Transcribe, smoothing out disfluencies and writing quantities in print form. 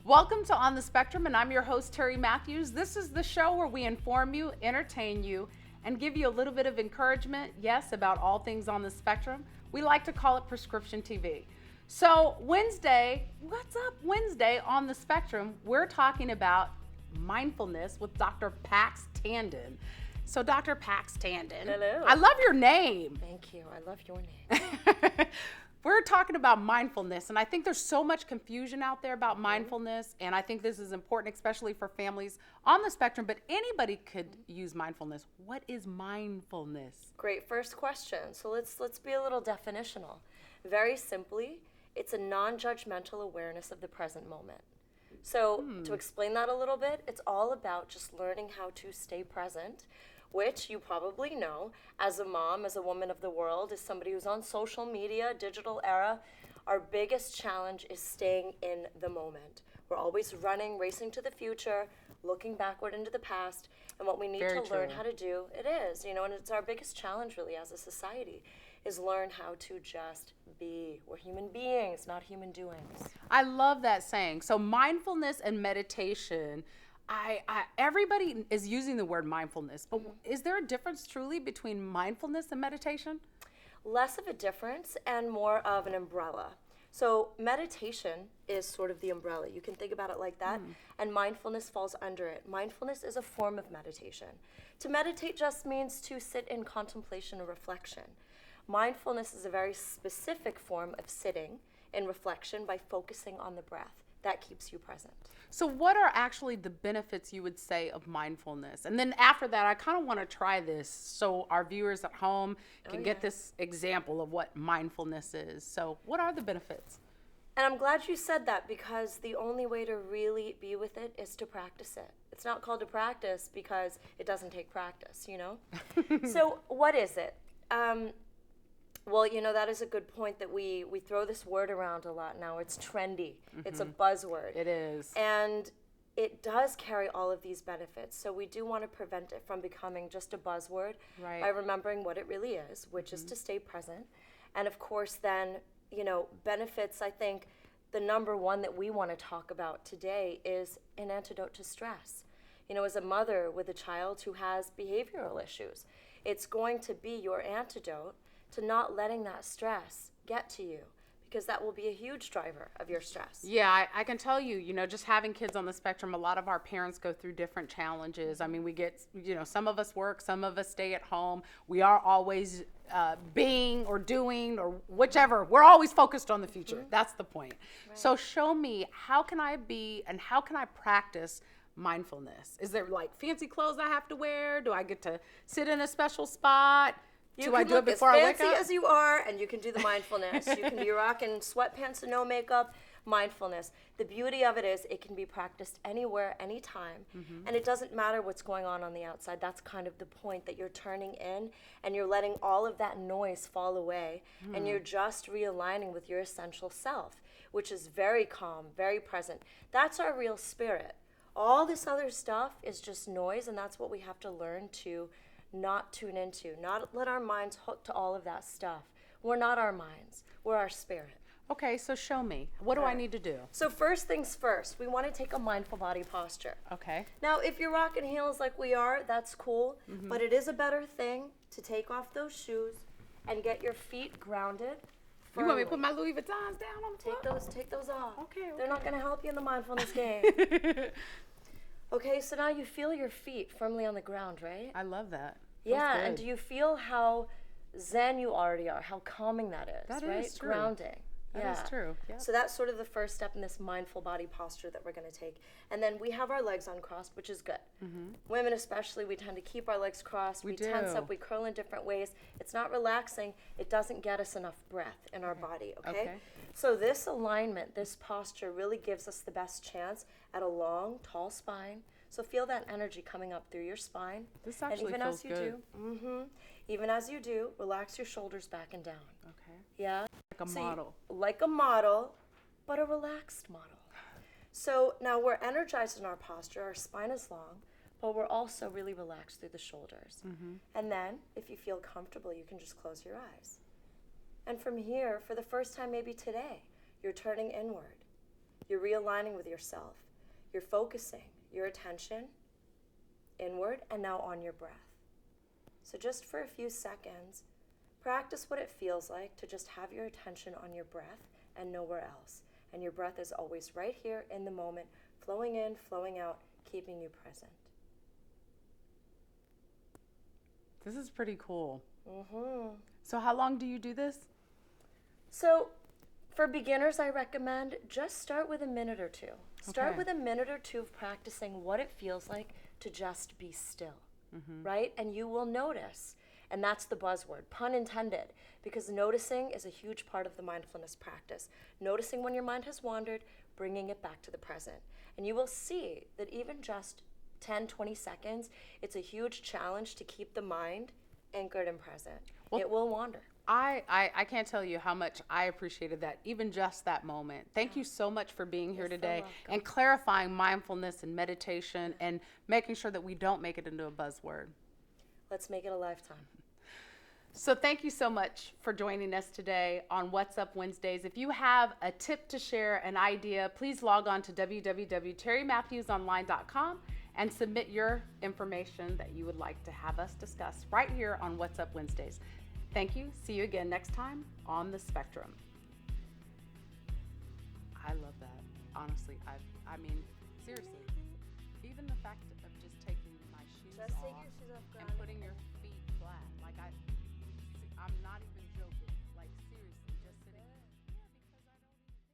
Welcome to On the Spectrum, and I'm your host, Terri Matthews. This is the show where we inform you, entertain you, and give you a little bit of encouragement, yes, about all things on the spectrum. We like to call it prescription TV. So Wednesday, what's up Wednesday on the spectrum? We're talking about mindfulness with Dr. Pax Tandon. So Dr. Pax Tandon. Hello. I love your name. Thank you. I love your name. We're talking about mindfulness, and I think there's so much confusion out there about mindfulness, and I think this is important, especially for families on the spectrum, but anybody could use mindfulness. What is mindfulness? Great first question. So let's be a little definitional. Very simply, it's a non-judgmental awareness of the present moment. So to explain that a little bit, it's all about just learning how to stay present, which you probably know as a mom, as a woman of the world, as somebody who's on social media, digital era. Our biggest challenge is staying in the moment. We're always running, racing to the future, looking backward into the past, and what we need Very to learn true. how to do, it is, and it's our biggest challenge really as a society, is learn how to just be. We're human beings, not human doings. I love that saying. So mindfulness and meditation, everybody is using the word mindfulness, but is there a difference truly between mindfulness and meditation? Less of a difference and more of an umbrella. So meditation is sort of the umbrella. You can think about it like that, and mindfulness falls under it. Mindfulness is a form of meditation. To meditate just means to sit in contemplation or reflection. Mindfulness is a very specific form of sitting in reflection by focusing on the breath. That keeps you present. So what are actually the benefits you would say of mindfulness? And then after that, I kind of want to try this so our viewers at home can get this example of what mindfulness is. So what are the benefits? And I'm glad you said that, because the only way to really be with it is to practice it. It's not called a practice because it doesn't take practice, So what is it? Well, that is a good point that we throw this word around a lot now. It's trendy. It's a buzzword. It is. And it does carry all of these benefits. So we do want to prevent it from becoming just a buzzword by remembering what it really is, which is to stay present. And of course, then, benefits, I think the number one that we want to talk about today is an antidote to stress. As a mother with a child who has behavioral issues, it's going to be your antidote to not letting that stress get to you, because that will be a huge driver of your stress. Yeah, I can tell you, just having kids on the spectrum, a lot of our parents go through different challenges. I mean, we get, some of us work, some of us stay at home. We are always being or doing or whichever. We're always focused on the future. That's the point. Right. So show me, how can I be and how can I practice mindfulness? Is there like fancy clothes I have to wear? Do I get to sit in a special spot? You can look as I wake fancy up? as you are, and you can do the mindfulness. You can be rocking sweatpants and no makeup. Mindfulness. The beauty of it is it can be practiced anywhere, anytime, and it doesn't matter what's going on the outside. That's kind of the point, that you're turning in and you're letting all of that noise fall away, and you're just realigning with your essential self, which is very calm, very present. That's our real spirit. All this other stuff is just noise, and that's what we have to learn to not tune into, not let our minds hook to all of that stuff. We're not our minds, we're our spirit. Okay, so show me. What do I need to do? So first things first, we want to take a mindful body posture. Okay. Now, if you're rocking heels like we are, that's cool, but it is a better thing to take off those shoes and get your feet grounded firmly. You want me to put my Louis Vuittons down on the floor? Take those off. Okay. They're not going to help you in the mindfulness game. Okay, so now you feel your feet firmly on the ground, right? I love that. Yeah, and do you feel how zen you already are, how calming that is, That right? is true. Grounding. That is true. Yep. So that's sort of the first step in this mindful body posture that we're going to take. And then we have our legs uncrossed, which is good. Women especially, we tend to keep our legs crossed. We tense up, we curl in different ways. It's not relaxing. It doesn't get us enough breath in our body, okay? So this alignment, this posture really gives us the best chance at a long, tall spine. So feel that energy coming up through your spine. This actually and even feels as you good. even as you do, relax your shoulders back and down. Okay. Yeah? Like a model. Like a model, but a relaxed model. So now we're energized in our posture. Our spine is long, but we're also really relaxed through the shoulders. And then, if you feel comfortable, you can just close your eyes. And from here, for the first time maybe today, you're turning inward. You're realigning with yourself. You're focusing your attention inward and now on your breath. So just for a few seconds, practice what it feels like to just have your attention on your breath and nowhere else. And your breath is always right here in the moment, flowing in, flowing out, keeping you present. This is pretty cool. Mm-hmm. So how long do you do this? So for beginners, I recommend just start with a minute or two. Start Okay. with a minute or two of practicing what it feels like to just be still, right? And you will notice. And that's the buzzword, pun intended, because noticing is a huge part of the mindfulness practice. Noticing when your mind has wandered, bringing it back to the present. And you will see that even just 10, 20 seconds, it's a huge challenge to keep the mind anchored and present. Well, it will wander. I can't tell you how much I appreciated that, even just that moment. Thank you so much for being here You're so today welcome. and clarifying mindfulness and meditation and making sure that we don't make it into a buzzword. Let's make it a lifetime. So thank you so much for joining us today on What's Up Wednesdays. If you have a tip to share, an idea, please log on to www.terrimatthewsonline.com and submit your information that you would like to have us discuss right here on What's Up Wednesdays. Thank you. See you again next time on The Spectrum. I love that. Honestly, I mean, seriously, even the fact of just taking my shoes Just take off your shoes off, and Grant. putting your feet flat, like I'm not even